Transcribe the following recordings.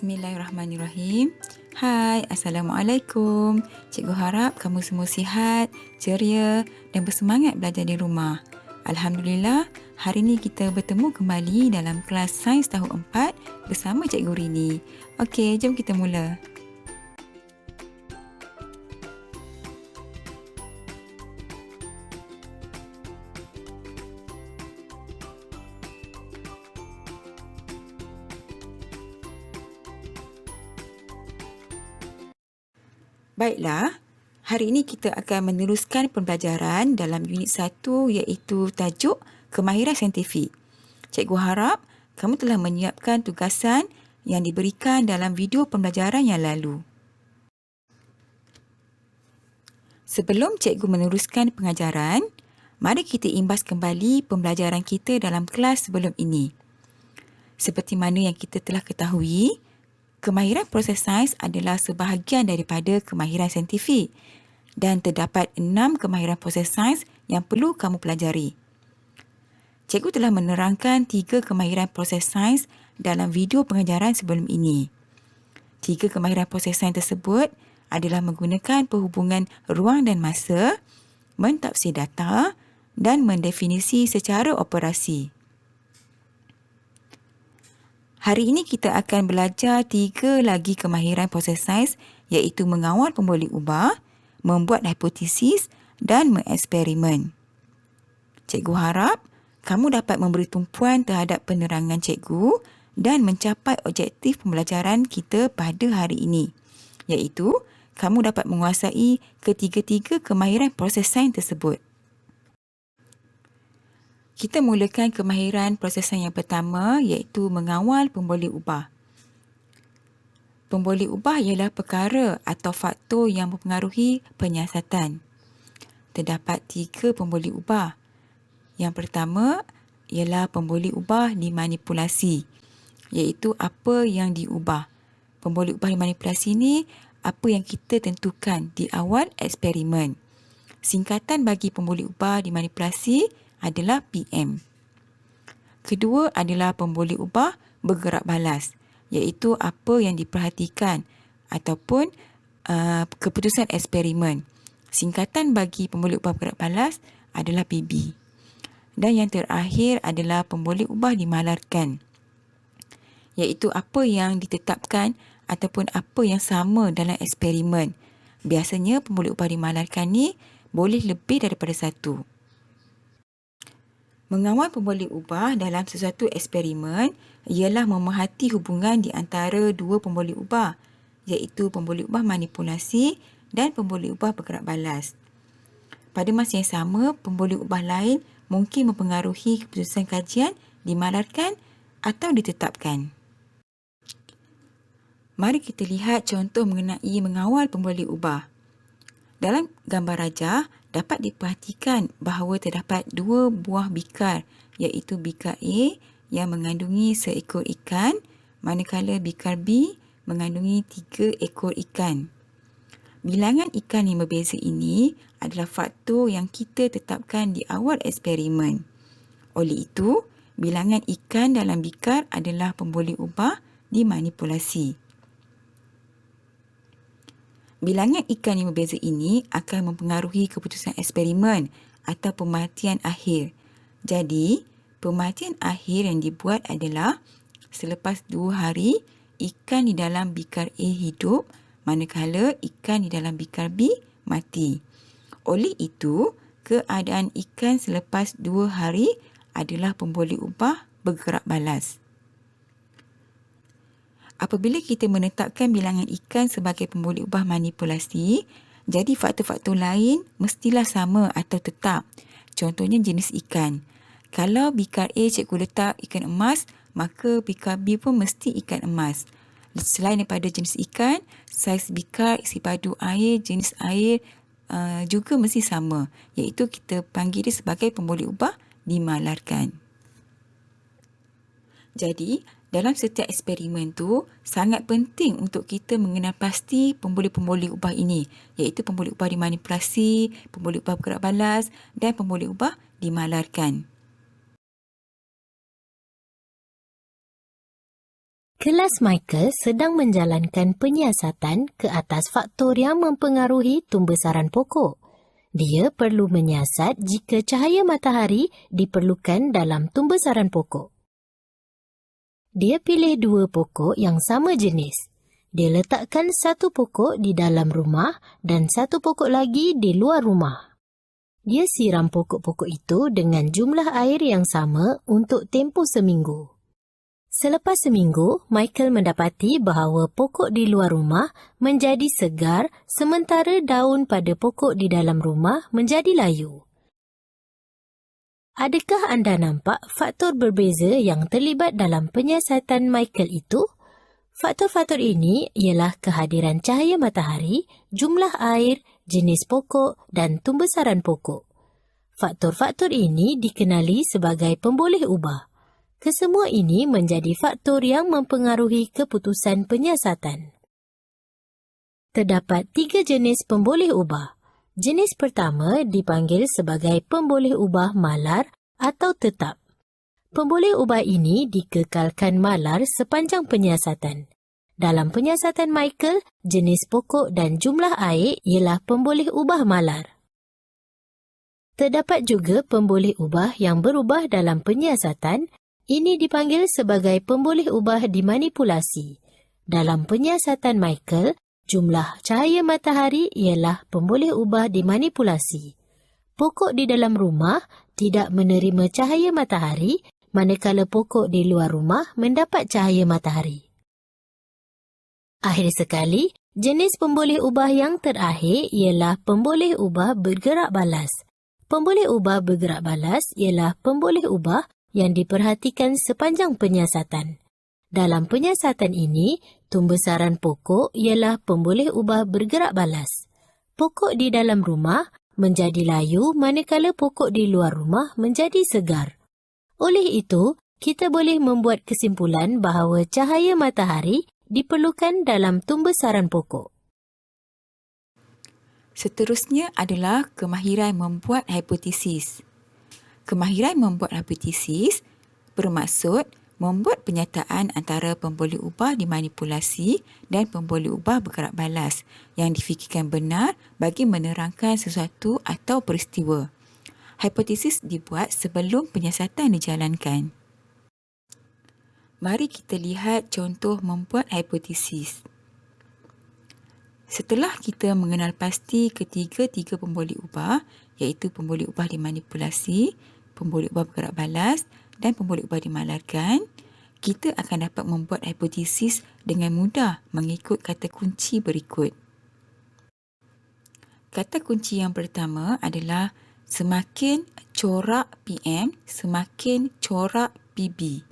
Bismillahirrahmanirrahim. Hai, Assalamualaikum. Cikgu harap kamu semua sihat, ceria dan bersemangat belajar di rumah. Alhamdulillah, hari ini kita bertemu kembali dalam kelas Sains tahun 4 bersama Cikgu Rini. Okey, jom kita mula. Baiklah, hari ini kita akan meneruskan pembelajaran dalam unit 1 iaitu tajuk Kemahiran Saintifik. Cikgu harap kamu telah menyiapkan tugasan yang diberikan dalam video pembelajaran yang lalu. Sebelum cikgu meneruskan pengajaran, mari kita imbas kembali pembelajaran kita dalam kelas sebelum ini. Seperti mana yang kita telah ketahui, kemahiran proses sains adalah sebahagian daripada kemahiran saintifik dan terdapat 6 kemahiran proses sains yang perlu kamu pelajari. Cikgu telah menerangkan 3 kemahiran proses sains dalam video pengajaran sebelum ini. 3 kemahiran proses sains tersebut adalah menggunakan perhubungan ruang dan masa, mentafsir data dan mendefinisi secara operasi. Hari ini kita akan belajar 3 lagi kemahiran proses sains iaitu mengawal pemboleh ubah, membuat hipotesis dan mengeksperimen. Cikgu harap kamu dapat memberi tumpuan terhadap penerangan cikgu dan mencapai objektif pembelajaran kita pada hari ini, iaitu kamu dapat menguasai ketiga-tiga kemahiran proses sains tersebut. Kita mulakan kemahiran proses sains yang pertama iaitu mengawal pemboleh ubah. Pemboleh ubah ialah perkara atau faktor yang mempengaruhi penyiasatan. Terdapat 3 pemboleh ubah. Yang pertama ialah pemboleh ubah dimanipulasi, iaitu apa yang diubah. Pemboleh ubah dimanipulasi ni apa yang kita tentukan di awal eksperimen. Singkatan bagi pemboleh ubah dimanipulasi adalah PM. Kedua adalah pemboleh ubah bergerak balas, iaitu apa yang diperhatikan ataupun keputusan eksperimen. Singkatan bagi pemboleh ubah bergerak balas adalah PB. Dan yang terakhir adalah pemboleh ubah dimalarkan, iaitu apa yang ditetapkan ataupun apa yang sama dalam eksperimen. Biasanya pemboleh ubah dimalarkan ni boleh lebih daripada satu. Mengawal pemboleh ubah dalam sesuatu eksperimen ialah memerhati hubungan di antara dua pemboleh ubah, iaitu pemboleh ubah manipulasi dan pemboleh ubah bergerak balas. Pada masa yang sama, pemboleh ubah lain mungkin mempengaruhi keputusan kajian, dimalarkan atau ditetapkan. Mari kita lihat contoh mengenai mengawal pemboleh ubah. Dalam gambar rajah, dapat diperhatikan bahawa terdapat 2 buah bikar, iaitu bikar A yang mengandungi seekor ikan, manakala bikar B mengandungi 3 ekor ikan. Bilangan ikan yang berbeza ini adalah faktor yang kita tetapkan di awal eksperimen. Oleh itu, bilangan ikan dalam bikar adalah pemboleh ubah dimanipulasi. Bilangan ikan yang berbeza ini akan mempengaruhi keputusan eksperimen atau pemerhatian akhir. Jadi, pemerhatian akhir yang dibuat adalah selepas 2 hari, ikan di dalam bikar A hidup, manakala ikan di dalam bikar B mati. Oleh itu, keadaan ikan selepas 2 hari adalah pemboleh ubah bergerak balas. Apabila kita menetapkan bilangan ikan sebagai pemboleh ubah manipulasi, jadi faktor-faktor lain mestilah sama atau tetap. Contohnya jenis ikan. Kalau bikar A cikgu letak ikan emas, maka bikar B pun mesti ikan emas. Selain daripada jenis ikan, saiz bikar, isi padu air, jenis air juga mesti sama. Iaitu kita panggil dia sebagai pemboleh ubah dimalarkan. Jadi, dalam setiap eksperimen tu, sangat penting untuk kita mengenal pasti pemboleh-pemboleh ubah ini, iaitu pemboleh ubah dimanipulasi, pemboleh ubah bergerak balas dan pemboleh ubah dimalarkan. Kelas Michael sedang menjalankan penyiasatan ke atas faktor yang mempengaruhi tumbesaran pokok. Dia perlu menyiasat jika cahaya matahari diperlukan dalam tumbesaran pokok. Dia pilih 2 pokok yang sama jenis. Dia letakkan satu pokok di dalam rumah dan satu pokok lagi di luar rumah. Dia siram pokok-pokok itu dengan jumlah air yang sama untuk tempoh seminggu. Selepas seminggu, Michael mendapati bahawa pokok di luar rumah menjadi segar sementara daun pada pokok di dalam rumah menjadi layu. Adakah anda nampak faktor berbeza yang terlibat dalam penyiasatan Michael itu? Faktor-faktor ini ialah kehadiran cahaya matahari, jumlah air, jenis pokok dan tumbesaran pokok. Faktor-faktor ini dikenali sebagai pemboleh ubah. Kesemua ini menjadi faktor yang mempengaruhi keputusan penyiasatan. Terdapat 3 jenis pemboleh ubah. Jenis pertama dipanggil sebagai pemboleh ubah malar atau tetap. Pemboleh ubah ini dikekalkan malar sepanjang penyiasatan. Dalam penyiasatan Michael, jenis pokok dan jumlah air ialah pemboleh ubah malar. Terdapat juga pemboleh ubah yang berubah dalam penyiasatan. Ini dipanggil sebagai pemboleh ubah dimanipulasi. Dalam penyiasatan Michael, jumlah cahaya matahari ialah pemboleh ubah dimanipulasi. Pokok di dalam rumah tidak menerima cahaya matahari, manakala pokok di luar rumah mendapat cahaya matahari. Akhir sekali, jenis pemboleh ubah yang terakhir ialah pemboleh ubah bergerak balas. Pemboleh ubah bergerak balas ialah pemboleh ubah yang diperhatikan sepanjang penyiasatan. Dalam penyiasatan ini, tumbesaran pokok ialah pemboleh ubah bergerak balas. Pokok di dalam rumah menjadi layu manakala pokok di luar rumah menjadi segar. Oleh itu, kita boleh membuat kesimpulan bahawa cahaya matahari diperlukan dalam tumbesaran pokok. Seterusnya adalah kemahiran membuat hipotesis. Kemahiran membuat hipotesis bermaksud membuat penyataan antara pemboleh ubah dimanipulasi dan pemboleh ubah bergerak balas yang difikirkan benar bagi menerangkan sesuatu atau peristiwa. Hipotesis dibuat sebelum penyiasatan dijalankan. Mari kita lihat contoh membuat hipotesis. Setelah kita mengenal pasti ketiga-tiga pemboleh ubah, iaitu pemboleh ubah dimanipulasi, pemboleh ubah bergerak balas dan pemboleh ubah dimalarkan, kita akan dapat membuat hipotesis dengan mudah mengikut kata kunci berikut. Kata kunci yang pertama adalah semakin corak PM, semakin corak PB.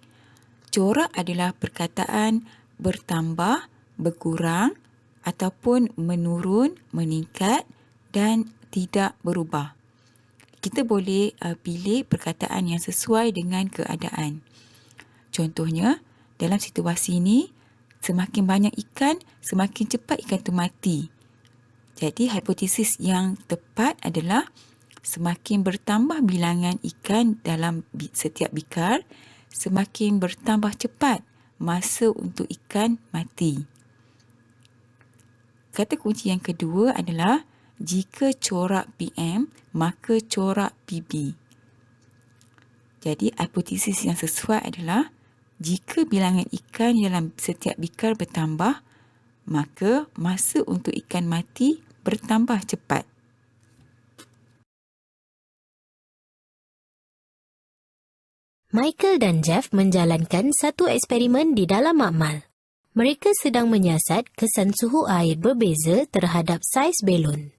Corak adalah perkataan bertambah, berkurang ataupun menurun, meningkat dan tidak berubah. Kita boleh pilih perkataan yang sesuai dengan keadaan. Contohnya, dalam situasi ini, semakin banyak ikan, semakin cepat ikan itu mati. Jadi, hipotesis yang tepat adalah semakin bertambah bilangan ikan dalam setiap bikar, semakin bertambah cepat masa untuk ikan mati. Kata kunci yang kedua adalah jika corak PM, maka corak PB. Jadi, hipotesis yang sesuai adalah jika bilangan ikan dalam setiap bikar bertambah, maka masa untuk ikan mati bertambah cepat. Michael dan Jeff menjalankan satu eksperimen di dalam makmal. Mereka sedang menyiasat kesan suhu air berbeza terhadap saiz belon.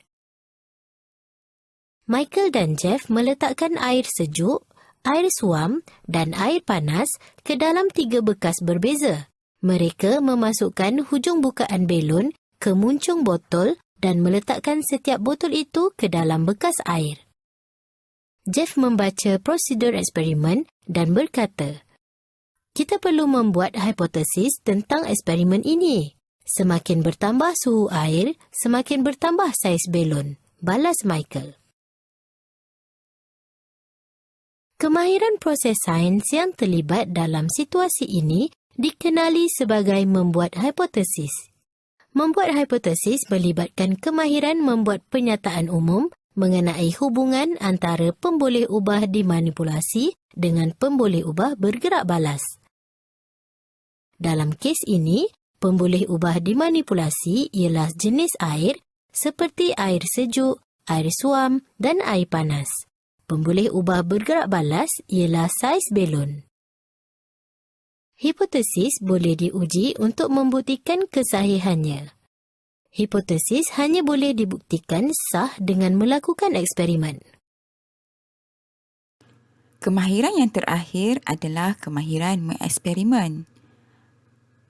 Michael dan Jeff meletakkan air sejuk, air suam dan air panas ke dalam 3 bekas berbeza. Mereka memasukkan hujung bukaan belon ke muncung botol dan meletakkan setiap botol itu ke dalam bekas air. Jeff membaca prosedur eksperimen dan berkata, "Kita perlu membuat hipotesis tentang eksperimen ini. Semakin bertambah suhu air, semakin bertambah saiz belon," balas Michael. Kemahiran proses sains yang terlibat dalam situasi ini dikenali sebagai membuat hipotesis. Membuat hipotesis melibatkan kemahiran membuat pernyataan umum mengenai hubungan antara pemboleh ubah dimanipulasi dengan pemboleh ubah bergerak balas. Dalam kes ini, pemboleh ubah dimanipulasi ialah jenis air seperti air sejuk, air suam dan air panas. Pemboleh ubah bergerak balas ialah saiz belon. Hipotesis boleh diuji untuk membuktikan kesahihannya. Hipotesis hanya boleh dibuktikan sah dengan melakukan eksperimen. Kemahiran yang terakhir adalah kemahiran mengeksperimen.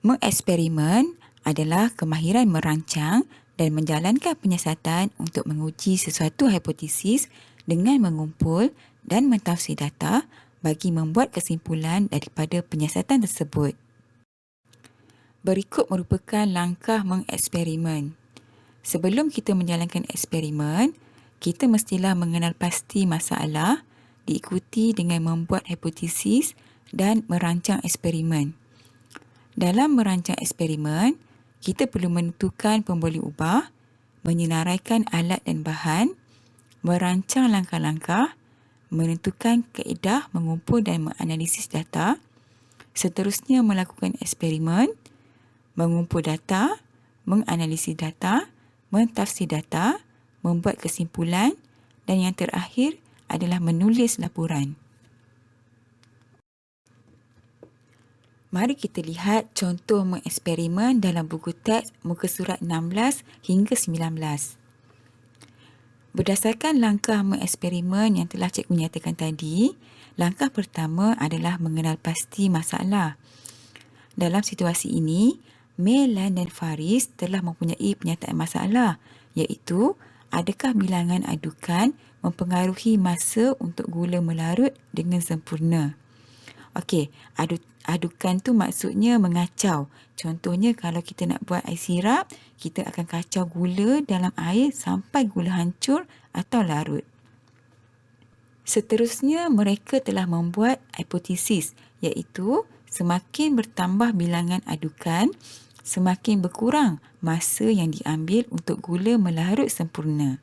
Mengeksperimen adalah kemahiran merancang dan menjalankan penyiasatan untuk menguji sesuatu hipotesis dengan mengumpul dan mentafsir data bagi membuat kesimpulan daripada penyiasatan tersebut. Berikut merupakan langkah mengeksperimen. Sebelum kita menjalankan eksperimen, kita mestilah mengenal pasti masalah, diikuti dengan membuat hipotesis dan merancang eksperimen. Dalam merancang eksperimen, kita perlu menentukan pemboleh ubah, menyenaraikan alat dan bahan, merancang langkah-langkah, menentukan kaedah mengumpul dan menganalisis data, seterusnya melakukan eksperimen, mengumpul data, menganalisis data, mentafsir data, membuat kesimpulan dan yang terakhir adalah menulis laporan. Mari kita lihat contoh mengeksperimen dalam buku teks muka surat 16 hingga 19. Berdasarkan langkah mengeksperimen yang telah cikgu nyatakan tadi, langkah pertama adalah mengenal pasti masalah. Dalam situasi ini, Melan dan Faris telah mempunyai pernyataan masalah, iaitu adakah bilangan adukan mempengaruhi masa untuk gula melarut dengan sempurna. Okey, adukan tu maksudnya mengacau. Contohnya kalau kita nak buat air sirap, kita akan kacau gula dalam air sampai gula hancur atau larut. Seterusnya, mereka telah membuat hipotesis, iaitu semakin bertambah bilangan adukan, semakin berkurang masa yang diambil untuk gula melarut sempurna.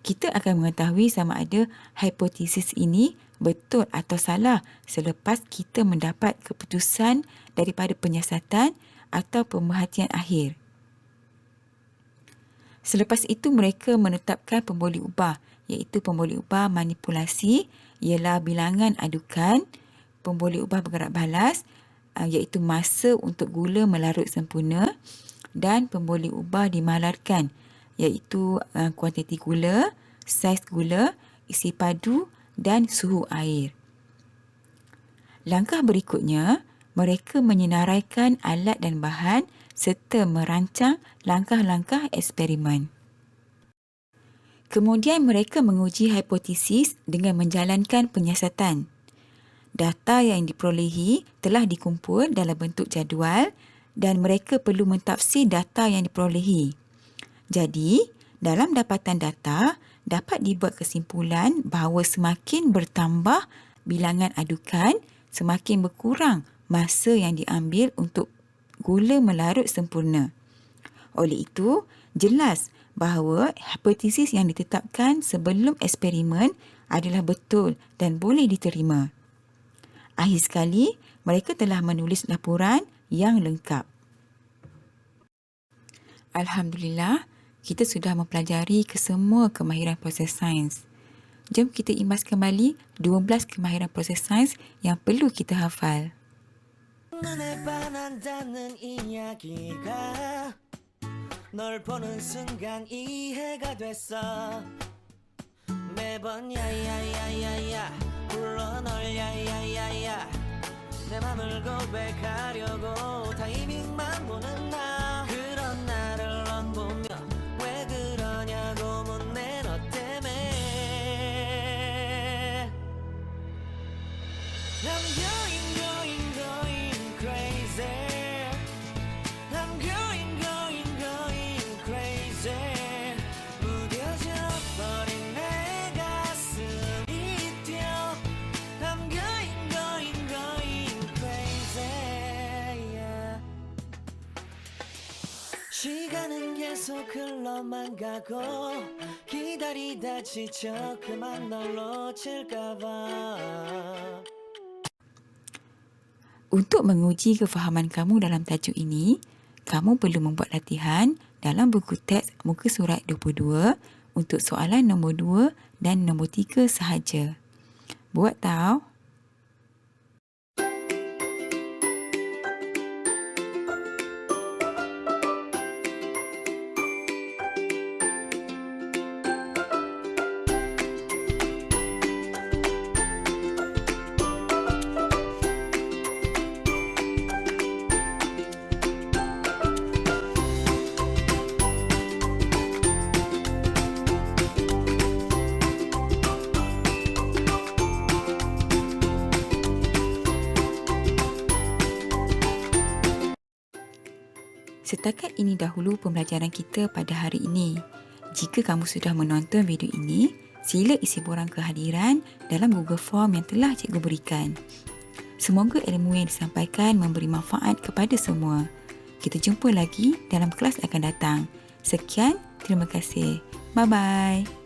Kita akan mengetahui sama ada hipotesis ini betul atau salah selepas kita mendapat keputusan daripada penyiasatan atau pemerhatian akhir. Selepas itu mereka menetapkan pemboleh ubah, iaitu pemboleh ubah manipulasi ialah bilangan adukan, pemboleh ubah bergerak balas iaitu masa untuk gula melarut sempurna dan pemboleh ubah dimalarkan iaitu kuantiti gula, saiz gula, isi padu dan suhu air. Langkah berikutnya, mereka menyenaraikan alat dan bahan serta merancang langkah-langkah eksperimen. Kemudian mereka menguji hipotesis dengan menjalankan penyiasatan. Data yang diperolehi telah dikumpul dalam bentuk jadual dan mereka perlu mentafsir data yang diperolehi. Jadi, dalam dapatan data, dapat dibuat kesimpulan bahawa semakin bertambah bilangan adukan, semakin berkurang masa yang diambil untuk gula melarut sempurna. Oleh itu, jelas bahawa hipotesis yang ditetapkan sebelum eksperimen adalah betul dan boleh diterima. Akhir sekali, mereka telah menulis laporan yang lengkap. Alhamdulillah, kita sudah mempelajari kesemua kemahiran proses sains. Jom kita imbas kembali 12 kemahiran proses sains yang perlu kita hafal. 눈에 반한다는 이야기가 널 보는 순간 이해가 됐어 매번 야야야야야 불러 널 야야야야 내 맘을 고백하려고 타이밍만 보는 나 그런 나를 넌 보며 왜 그러냐고 묻네 너 때문에 I'm going crazy I'm going crazy 무뎌져 버린 내 가슴이 뛰어 I'm going crazy 놀러만 가고 기다리다 지쳐 그만 널 놓칠까봐. Untuk menguji kefahaman kamu dalam tajuk ini, kamu perlu membuat latihan dalam buku teks muka surat 22 untuk soalan nombor 2 dan nombor 3 sahaja. Buat tahu? Setakat ini dahulu pembelajaran kita pada hari ini. Jika kamu sudah menonton video ini, sila isi borang kehadiran dalam Google Form yang telah cikgu berikan. Semoga ilmu yang disampaikan memberi manfaat kepada semua. Kita jumpa lagi dalam kelas akan datang. Sekian, terima kasih. Bye-bye.